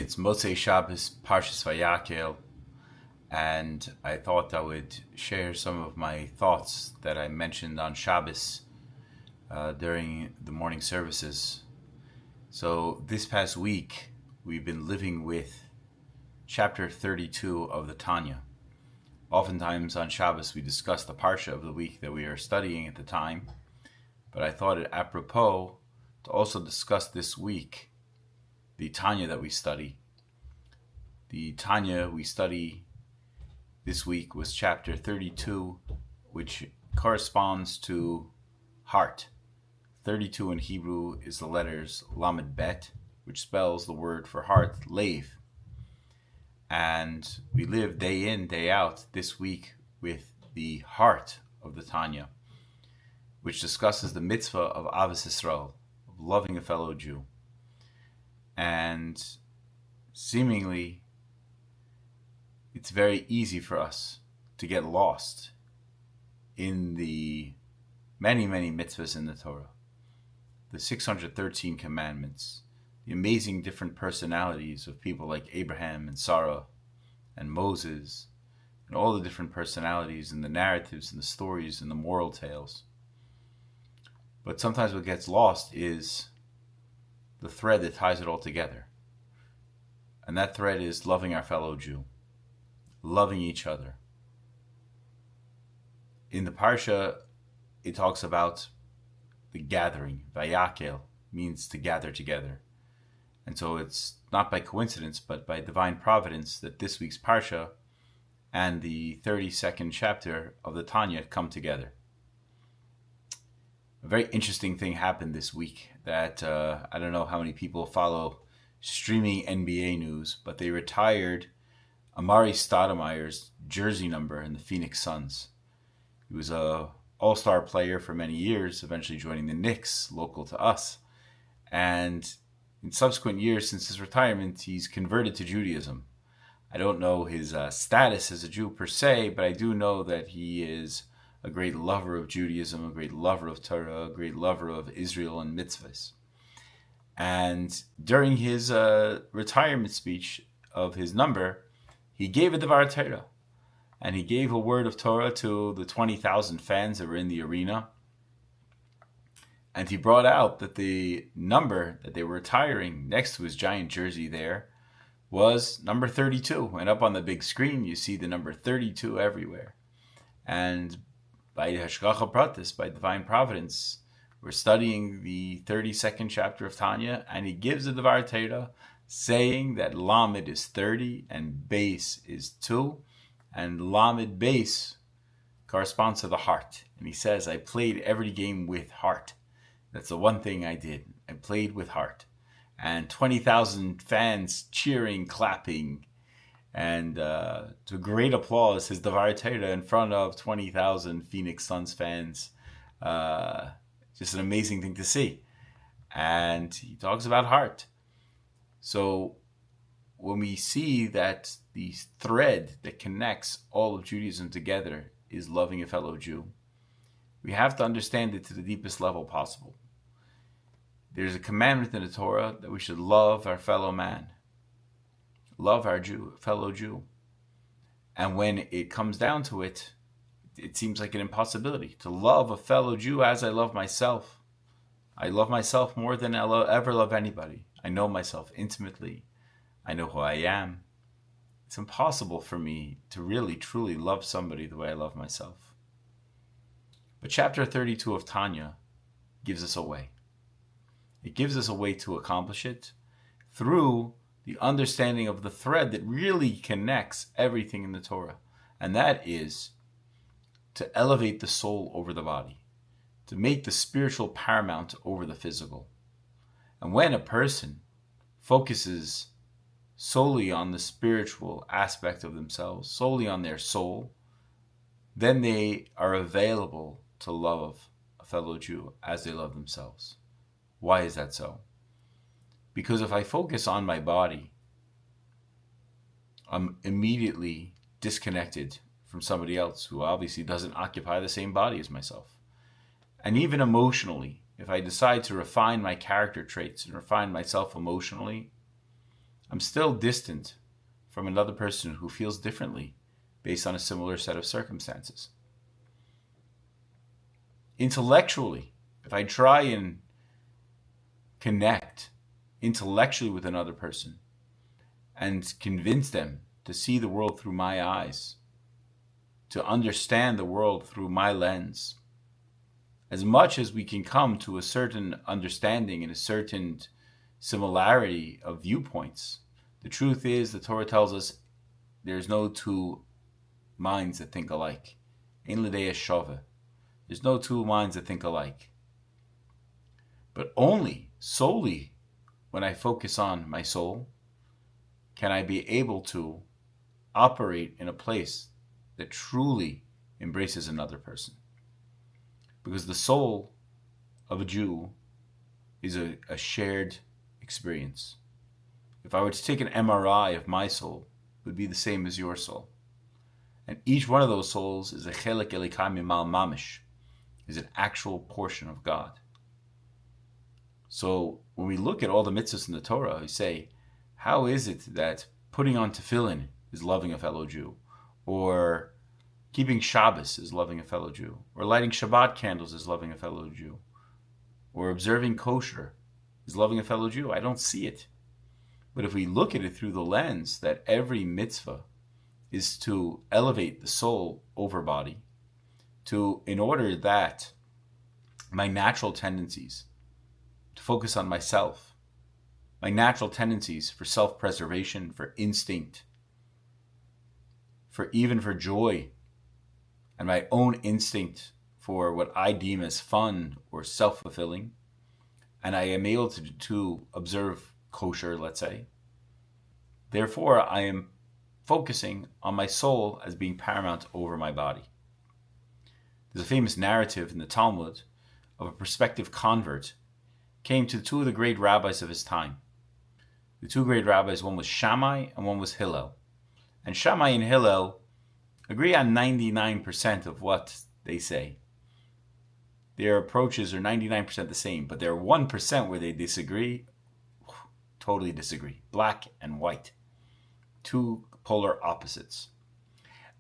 It's Motzei Shabbos, Parshas Vayakel, and I thought I would share some of my thoughts that I mentioned on Shabbos during the morning services. So this past week, we've been living with chapter 32 of the Tanya. Oftentimes on Shabbos, we discuss the Parsha of the week that we are studying at the time, but I thought it apropos to also discuss this week the Tanya that we study. The Tanya we study this week was chapter 32, which corresponds to heart. 32 in Hebrew is the letters Lamed Bet, which spells the word for heart, Lev. And we live day in, day out this week with the heart of the Tanya, which discusses the mitzvah of Avos Yisrael, of loving a fellow Jew. And seemingly, it's very easy for us to get lost in the many, many mitzvahs in the Torah, the 613 commandments, the amazing different personalities of people like Abraham and Sarah and Moses, and all the different personalities and the narratives and the stories and the moral tales. But sometimes what gets lost is the thread that ties it all together. And that thread is loving our fellow Jew, loving each other. In the Parsha, it talks about the gathering. Vayakel means to gather together. And so it's not by coincidence, but by divine providence that this week's Parsha and the 32nd chapter of the Tanya come together. A very interesting thing happened this week that I don't know how many people follow streaming NBA news, but they retired Amari Stoudemire's jersey number in the Phoenix Suns. He was a all-star player for many years, eventually joining the Knicks, local to us. And in subsequent years since his retirement, he's converted to Judaism. I don't know his status as a Jew per se, but I do know that he is a great lover of Judaism, a great lover of Torah, a great lover of Israel and mitzvahs. And during his retirement speech of his number, he gave a Devar Torah. And he gave a word of Torah to the 20,000 fans that were in the arena. And he brought out that the number that they were retiring next to his giant jersey there was number 32. And up on the big screen, you see the number 32 everywhere. And by Hashgacha Pratis, by divine providence, we're studying the 32nd chapter of Tanya, and he gives a Devar Torah saying that Lamed is 30 and Beis is 2, and Lamed Beis corresponds to the heart. And he says, I played every game with heart. That's the one thing I did. I played with heart. And 20,000 fans cheering, clapping, and to great applause, his Devar Torah in front of 20,000 Phoenix Suns fans. Just an amazing thing to see. And he talks about heart. So when we see that the thread that connects all of Judaism together is loving a fellow Jew, we have to understand it to the deepest level possible. There's a commandment in the Torah that we should love our fellow man. Love our fellow Jew. And when it comes down to it, it seems like an impossibility to love a fellow Jew as I love myself. I love myself more than I'll ever love anybody. I know myself intimately. I know who I am. It's impossible for me to really, truly love somebody the way I love myself. But chapter 32 of Tanya gives us a way. It gives us a way to accomplish it through the understanding of the thread that really connects everything in the Torah. And that is to elevate the soul over the body, to make the spiritual paramount over the physical. And when a person focuses solely on the spiritual aspect of themselves, solely on their soul, then they are available to love a fellow Jew as they love themselves. Why is that so? Because if I focus on my body, I'm immediately disconnected from somebody else who obviously doesn't occupy the same body as myself. And even emotionally, if I decide to refine my character traits and refine myself emotionally, I'm still distant from another person who feels differently based on a similar set of circumstances. Intellectually, if I try and connect intellectually with another person and convince them to see the world through my eyes, to understand the world through my lens, as much as we can come to a certain understanding and a certain similarity of viewpoints, the truth is the Torah tells us there's no two minds that think alike. Ein l'dei shava. There's no two minds that think alike. But only, solely, when I focus on my soul, can I be able to operate in a place that truly embraces another person. Because the soul of a Jew is a shared experience. If I were to take an MRI of my soul, it would be the same as your soul. And each one of those souls is a chelek elikah mimal mamish, is an actual portion of God. So when we look at all the mitzvahs in the Torah, we say, how is it that putting on tefillin is loving a fellow Jew? Or keeping Shabbos is loving a fellow Jew? Or lighting Shabbat candles is loving a fellow Jew? Or observing kosher is loving a fellow Jew? I don't see it. But if we look at it through the lens that every mitzvah is to elevate the soul over body, in order that my natural tendencies to focus on myself, my natural tendencies for self-preservation, for instinct, for joy, and my own instinct for what I deem as fun or self-fulfilling, and I am able to observe kosher, let's say. Therefore, I am focusing on my soul as being paramount over my body. There's a famous narrative in the Talmud of a prospective convert came to two of the great rabbis of his time. The two great rabbis, one was Shammai and one was Hillel. And Shammai and Hillel agree on 99% of what they say. Their approaches are 99% the same, but there are 1% where they disagree, totally disagree. Black and white. Two polar opposites.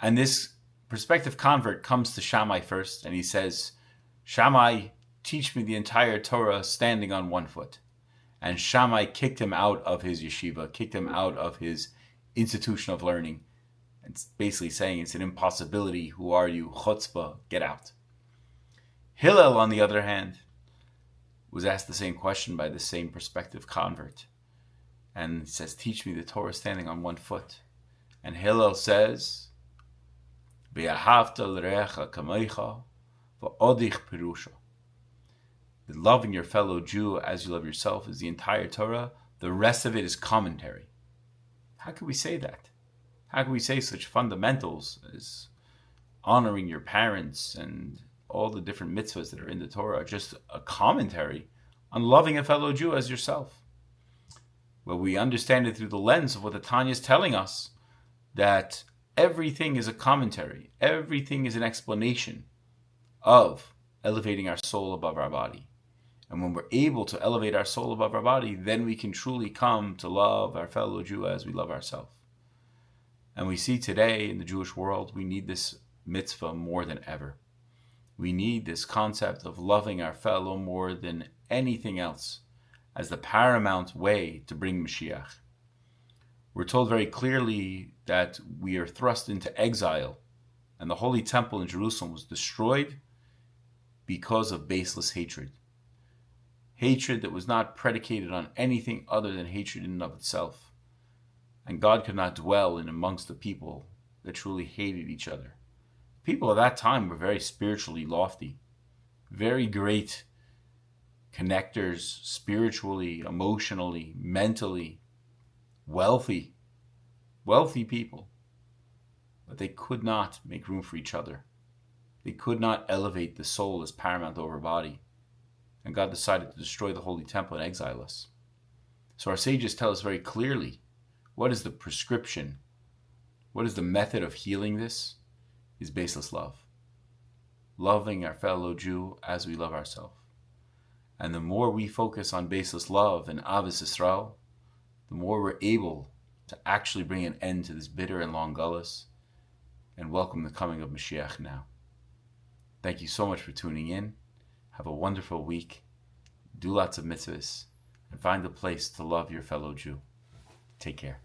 And this prospective convert comes to Shammai first, and he says, Shammai, teach me the entire Torah standing on one foot. And Shammai kicked him out of his yeshiva, kicked him out of his institution of learning. It's basically saying it's an impossibility. Who are you? Chutzpah, get out. Hillel, on the other hand, was asked the same question by the same prospective convert. And he says, teach me the Torah standing on one foot. And Hillel says, Be'ahavta l'recha kamecha v'odich pirusha. Loving your fellow Jew as you love yourself is the entire Torah. The rest of it is commentary. How can we say that? How can we say such fundamentals as honoring your parents and all the different mitzvahs that are in the Torah are just a commentary on loving a fellow Jew as yourself? Well, we understand it through the lens of what the Tanya is telling us, that everything is a commentary. Everything is an explanation of elevating our soul above our body. And when we're able to elevate our soul above our body, then we can truly come to love our fellow Jew as we love ourselves. And we see today in the Jewish world, we need this mitzvah more than ever. We need this concept of loving our fellow more than anything else as the paramount way to bring Mashiach. We're told very clearly that we are thrust into exile, and the Holy Temple in Jerusalem was destroyed because of baseless hatred. Hatred that was not predicated on anything other than hatred in and of itself. And God could not dwell in amongst the people that truly hated each other. People of that time were very spiritually lofty, very great connectors, spiritually, emotionally, mentally, wealthy people. But they could not make room for each other. They could not elevate the soul as paramount over body. And God decided to destroy the Holy Temple and exile us. So our sages tell us very clearly, what is the prescription? What is the method of healing this? Is baseless love. Loving our fellow Jew as we love ourselves. And the more we focus on baseless love and Ahavas Yisrael, the more we're able to actually bring an end to this bitter and long gullus and welcome the coming of Mashiach now. Thank you so much for tuning in. Have a wonderful week. Do lots of mitzvahs and find a place to love your fellow Jew. Take care.